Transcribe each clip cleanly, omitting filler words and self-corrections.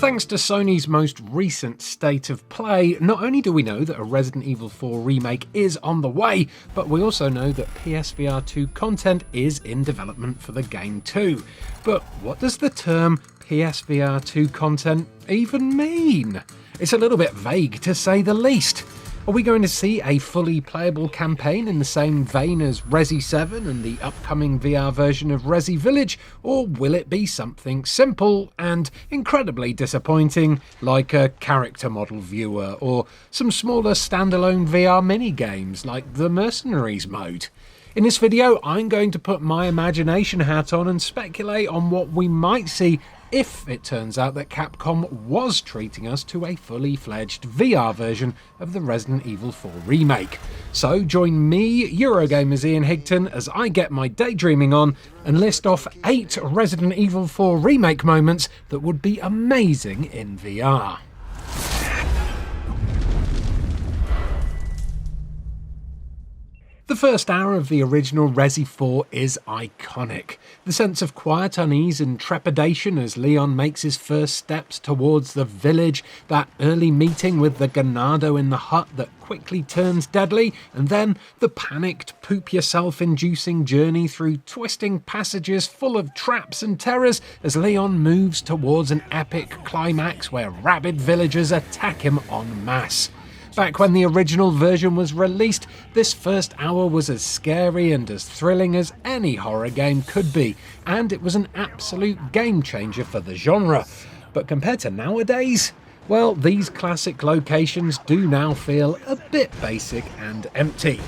Thanks to Sony's most recent state of play, not only do we know that a Resident Evil 4 remake is on the way, but we also know that PSVR 2 content is in development for the game too. But what does the term PSVR 2 content even mean? It's a little bit vague to say the least. Are we going to see a fully playable campaign in the same vein as Resi 7 and the upcoming VR version of Resi Village, or will it be something simple and incredibly disappointing like a character model viewer or some smaller standalone VR minigames like the Mercenaries mode? In this video, I'm going to put my imagination hat on and speculate on what we might see if it turns out that Capcom was treating us to a fully fledged VR version of the Resident Evil 4 remake. So join me, Eurogamer's Ian Higton, as I get my daydreaming on and list off 8 Resident Evil 4 remake moments that would be amazing in VR. The first hour of the original Resi 4 is iconic. The sense of quiet unease and trepidation as Leon makes his first steps towards the village, that early meeting with the Ganado in the hut that quickly turns deadly, and then the panicked, poop-yourself-inducing journey through twisting passages full of traps and terrors as Leon moves towards an epic climax where rabid villagers attack him en masse. Back when the original version was released, this first hour was as scary and as thrilling as any horror game could be, and it was an absolute game changer for the genre. But compared to nowadays, well, these classic locations do now feel a bit basic and empty.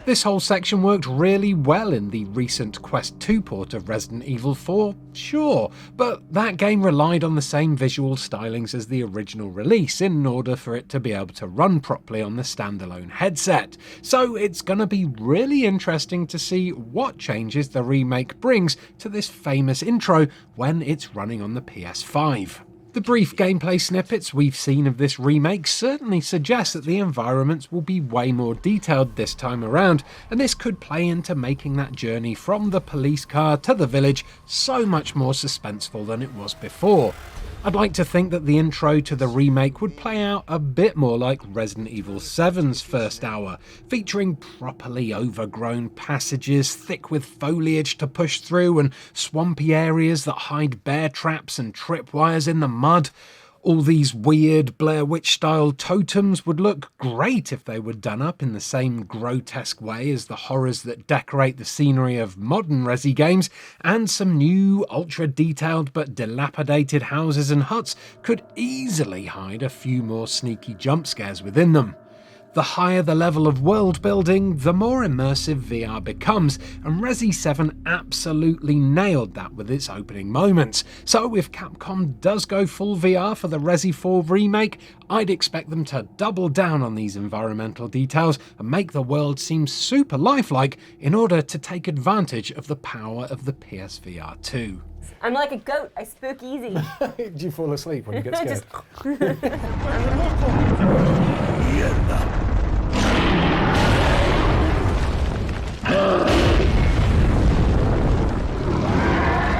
This whole section worked really well in the recent Quest 2 port of Resident Evil 4, sure, but that game relied on the same visual stylings as the original release in order for it to be able to run properly on the standalone headset. So it's gonna be really interesting to see what changes the remake brings to this famous intro when it's running on the PS5. The brief gameplay snippets we've seen of this remake certainly suggest that the environments will be way more detailed this time around, and this could play into making that journey from the police car to the village so much more suspenseful than it was before. I'd like to think that the intro to the remake would play out a bit more like Resident Evil 7's first hour, featuring properly overgrown passages thick with foliage to push through and swampy areas that hide bear traps and tripwires in the mud. All these weird Blair Witch-style totems would look great if they were done up in the same grotesque way as the horrors that decorate the scenery of modern Resi games, and some new, ultra-detailed but dilapidated houses and huts could easily hide a few more sneaky jump scares within them. The higher the level of world building, the more immersive VR becomes, and Resi 7 absolutely nailed that with its opening moments. So if Capcom does go full VR for the Resi 4 remake, I'd expect them to double down on these environmental details and make the world seem super lifelike in order to take advantage of the power of the PSVR 2. I'm like a goat, I spook easy. Do you fall asleep when you get scared?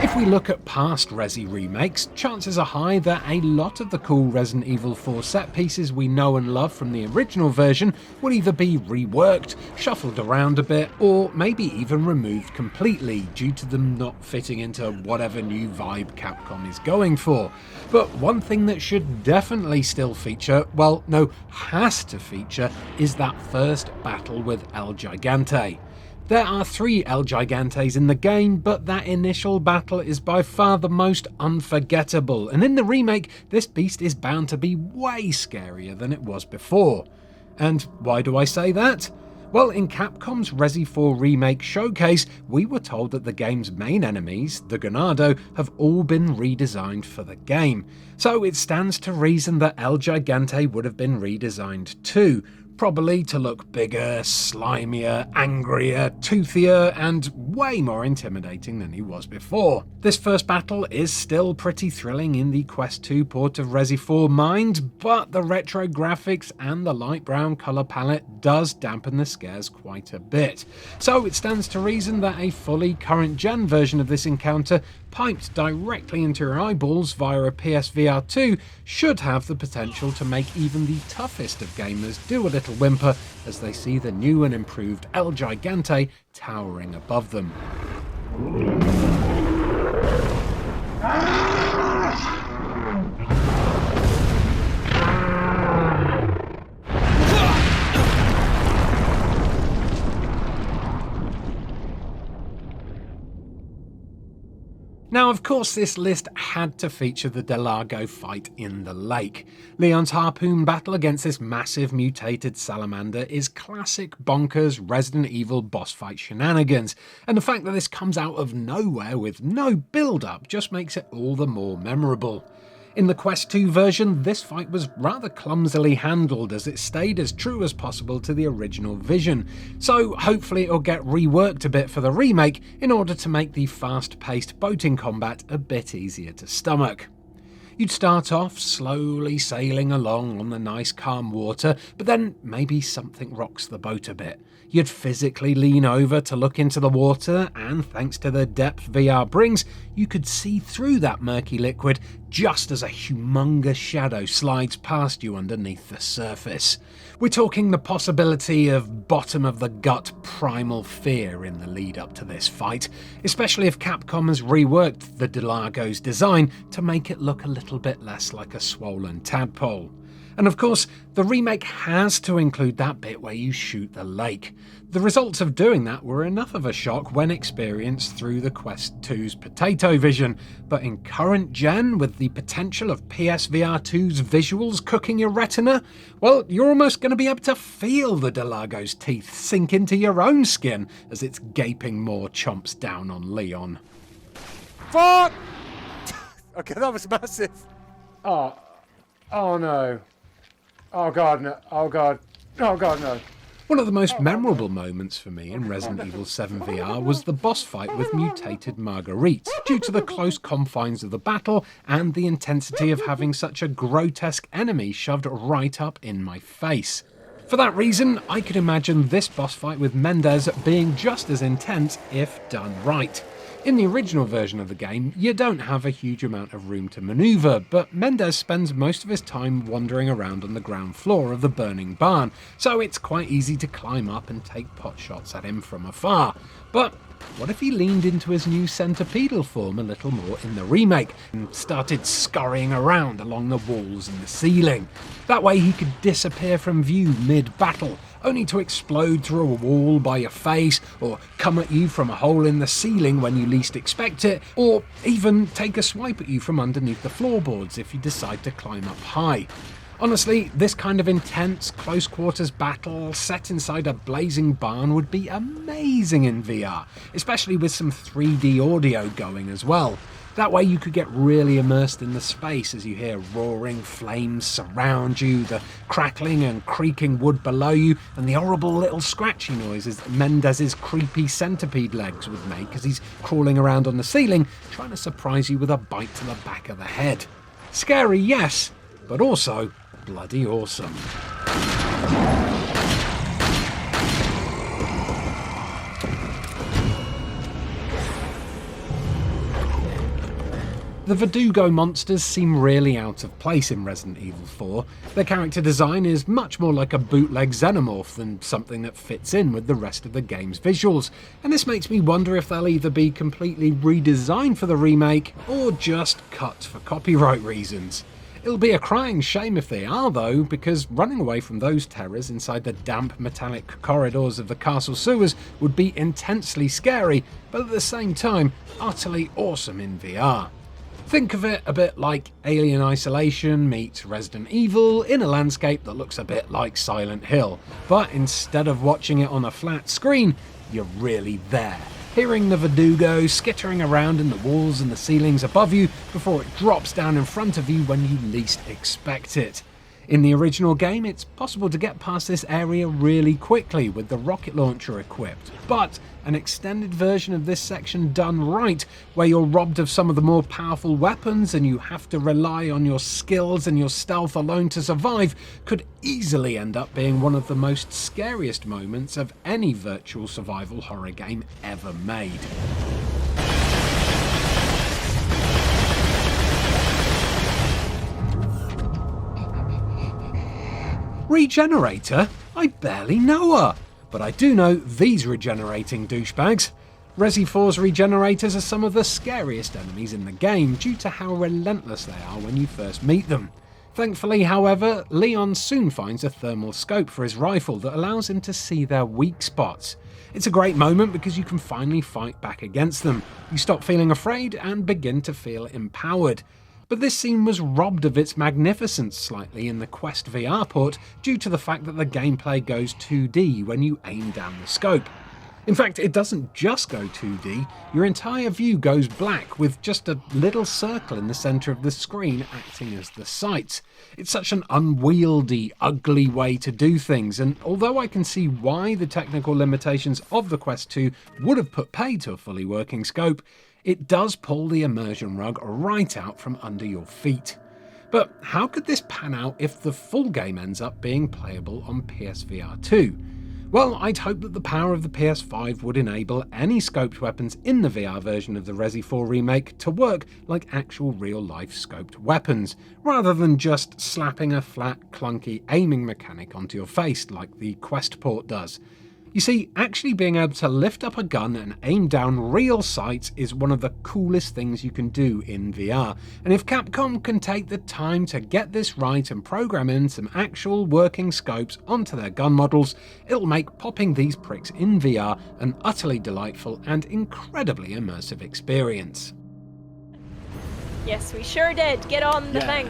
If we look at past Resi remakes, chances are high that a lot of the cool Resident Evil 4 set pieces we know and love from the original version will either be reworked, shuffled around a bit, or maybe even removed completely due to them not fitting into whatever new vibe Capcom is going for. But one thing that should definitely still feature, well, no, has to feature, is that first battle with El Gigante. There are 3 El Gigantes in the game, but that initial battle is by far the most unforgettable, and in the remake, this beast is bound to be way scarier than it was before. And why do I say that? Well, in Capcom's Resi 4 Remake showcase, we were told that the game's main enemies, the Ganado, have all been redesigned for the game. So it stands to reason that El Gigante would have been redesigned too, probably to look bigger, slimier, angrier, toothier, and way more intimidating than he was before. This first battle is still pretty thrilling in the Quest 2 port of Resi 4 mind, but the retro graphics and the light brown colour palette does dampen the scares quite a bit. So it stands to reason that a fully current gen version of this encounter piped directly into your eyeballs via a PSVR 2 should have the potential to make even the toughest of gamers do a little whimper as they see the new and improved El Gigante towering above them. Now, of course, this list had to feature the Delago fight in the lake. Leon's harpoon battle against this massive mutated salamander is classic bonkers Resident Evil boss fight shenanigans, and the fact that this comes out of nowhere with no build-up just makes it all the more memorable. In the Quest 2 version, this fight was rather clumsily handled as it stayed as true as possible to the original vision, so hopefully it'll get reworked a bit for the remake in order to make the fast-paced boating combat a bit easier to stomach. You'd start off slowly sailing along on the nice calm water, but then maybe something rocks the boat a bit. You'd physically lean over to look into the water, and thanks to the depth VR brings, you could see through that murky liquid just as a humongous shadow slides past you underneath the surface. We're talking the possibility of bottom-of-the-gut primal fear in the lead up to this fight, especially if Capcom has reworked the Delago's design to make it look a little bit less like a swollen tadpole. And of course, the remake has to include that bit where you shoot the lake. The results of doing that were enough of a shock when experienced through the Quest 2's potato vision, but in current gen, with the potential of PSVR 2's visuals cooking your retina, well, you're almost going to be able to feel the Delago's teeth sink into your own skin as its gaping maw chomps down on Leon. Fuck! Okay, that was massive. Oh no. Oh god, no. Oh god. Oh god, no. One of the most memorable moments for me in Resident Evil 7 VR was the boss fight with mutated Marguerite, due to the close confines of the battle and the intensity of having such a grotesque enemy shoved right up in my face. For that reason, I could imagine this boss fight with Mendez being just as intense if done right. In the original version of the game, you don't have a huge amount of room to manoeuvre, but Mendez spends most of his time wandering around on the ground floor of the burning barn, so it's quite easy to climb up and take pot shots at him from afar. But what if he leaned into his new centipedal form a little more in the remake and started scurrying around along the walls and the ceiling? That way he could disappear from view mid-battle, only to explode through a wall by your face, or come at you from a hole in the ceiling when you least expect it, or even take a swipe at you from underneath the floorboards if you decide to climb up high. Honestly, this kind of intense, close-quarters battle set inside a blazing barn would be amazing in VR, especially with some 3D audio going as well. That way you could get really immersed in the space as you hear roaring flames surround you, the crackling and creaking wood below you, and the horrible little scratchy noises that Mendez's creepy centipede legs would make as he's crawling around on the ceiling, trying to surprise you with a bite to the back of the head. Scary, yes, but also bloody awesome. The Verdugo monsters seem really out of place in Resident Evil 4. Their character design is much more like a bootleg xenomorph than something that fits in with the rest of the game's visuals, and this makes me wonder if they'll either be completely redesigned for the remake or just cut for copyright reasons. It'll be a crying shame if they are though, because running away from those terrors inside the damp metallic corridors of the castle sewers would be intensely scary, but at the same time utterly awesome in VR. Think of it a bit like Alien Isolation meets Resident Evil in a landscape that looks a bit like Silent Hill, but instead of watching it on a flat screen, you're really there, hearing the Verdugo skittering around in the walls and the ceilings above you before it drops down in front of you when you least expect it. In the original game, it's possible to get past this area really quickly with the rocket launcher equipped, but an extended version of this section done right, where you're robbed of some of the more powerful weapons and you have to rely on your skills and your stealth alone to survive, could easily end up being one of the most scariest moments of any virtual survival horror game ever made. Regenerator? I barely know her, but I do know these regenerating douchebags. Resi 4's regenerators are some of the scariest enemies in the game due to how relentless they are when you first meet them. Thankfully, however, Leon soon finds a thermal scope for his rifle that allows him to see their weak spots. It's a great moment because you can finally fight back against them. You stop feeling afraid and begin to feel empowered. But this scene was robbed of its magnificence slightly in the Quest VR port due to the fact that the gameplay goes 2D when you aim down the scope. In fact, it doesn't just go 2D, your entire view goes black with just a little circle in the centre of the screen acting as the sights. It's such an unwieldy, ugly way to do things, and although I can see why the technical limitations of the Quest 2 would have put paid to a fully working scope, it does pull the immersion rug right out from under your feet. But how could this pan out if the full game ends up being playable on PSVR 2? Well, I'd hope that the power of the PS5 would enable any scoped weapons in the VR version of the Resi 4 remake to work like actual real-life scoped weapons, rather than just slapping a flat, clunky aiming mechanic onto your face like the Quest port does. You see, actually being able to lift up a gun and aim down real sights is one of the coolest things you can do in VR, and if Capcom can take the time to get this right and program in some actual working scopes onto their gun models, it'll make popping these pricks in VR an utterly delightful and incredibly immersive experience. Yes, we sure did. Get on the thing.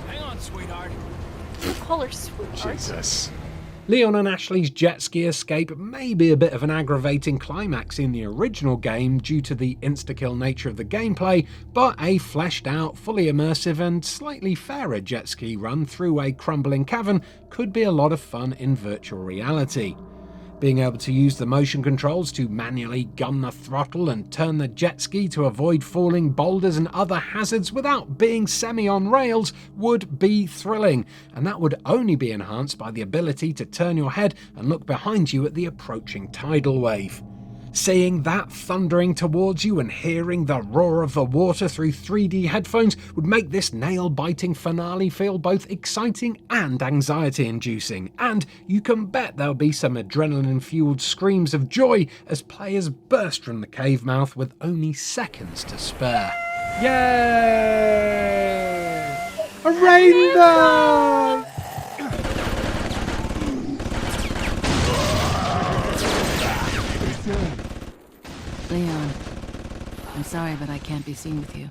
Hang on, sweetheart. Call her sweetheart. Jesus. Leon and Ashley's jet ski escape may be a bit of an aggravating climax in the original game due to the insta-kill nature of the gameplay, but a fleshed out, fully immersive and slightly fairer jet ski run through a crumbling cavern could be a lot of fun in virtual reality. Being able to use the motion controls to manually gun the throttle and turn the jet ski to avoid falling boulders and other hazards without being semi-on rails would be thrilling, and that would only be enhanced by the ability to turn your head and look behind you at the approaching tidal wave. Seeing that thundering towards you and hearing the roar of the water through 3D headphones would make this nail-biting finale feel both exciting and anxiety-inducing, and you can bet there'll be some adrenaline-fueled screams of joy as players burst from the cave mouth with only seconds to spare. Yay! A rainbow! Leon, I'm sorry, but I can't be seen with you.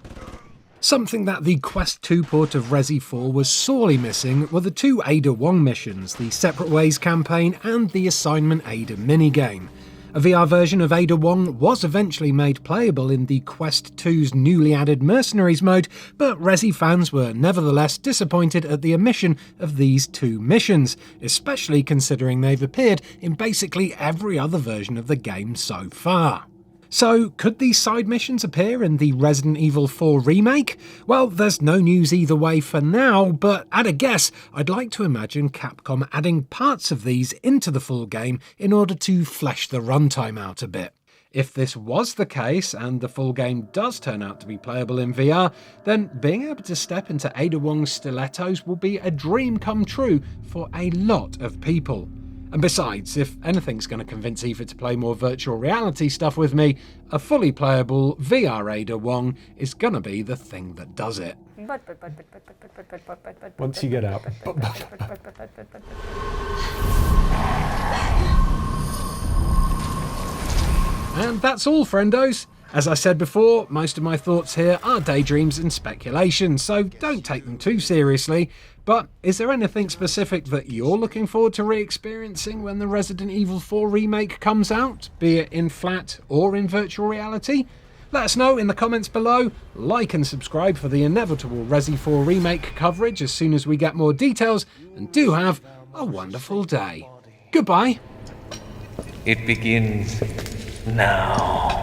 Something that the Quest 2 port of Resi 4 was sorely missing were the two Ada Wong missions, the Separate Ways campaign and the Assignment Ada minigame. A VR version of Ada Wong was eventually made playable in the Quest 2's newly added Mercenaries mode, but Resi fans were nevertheless disappointed at the omission of these two missions, especially considering they've appeared in basically every other version of the game so far. So, could these side missions appear in the Resident Evil 4 remake? Well, there's no news either way for now, but at a guess, I'd like to imagine Capcom adding parts of these into the full game in order to flesh the runtime out a bit. If this was the case, and the full game does turn out to be playable in VR, then being able to step into Ada Wong's stilettos will be a dream come true for a lot of people. And besides, if anything's going to convince Eva to play more virtual reality stuff with me, a fully playable VR Ada Wong is going to be the thing that does it. Once you get out. And that's all, friendos. As I said before, most of my thoughts here are daydreams and speculation, so don't take them too seriously. But is there anything specific that you're looking forward to re-experiencing when the Resident Evil 4 remake comes out, be it in flat or in virtual reality? Let us know in the comments below. Like and subscribe for the inevitable Resi 4 remake coverage as soon as we get more details, and do have a wonderful day. Goodbye. It begins now.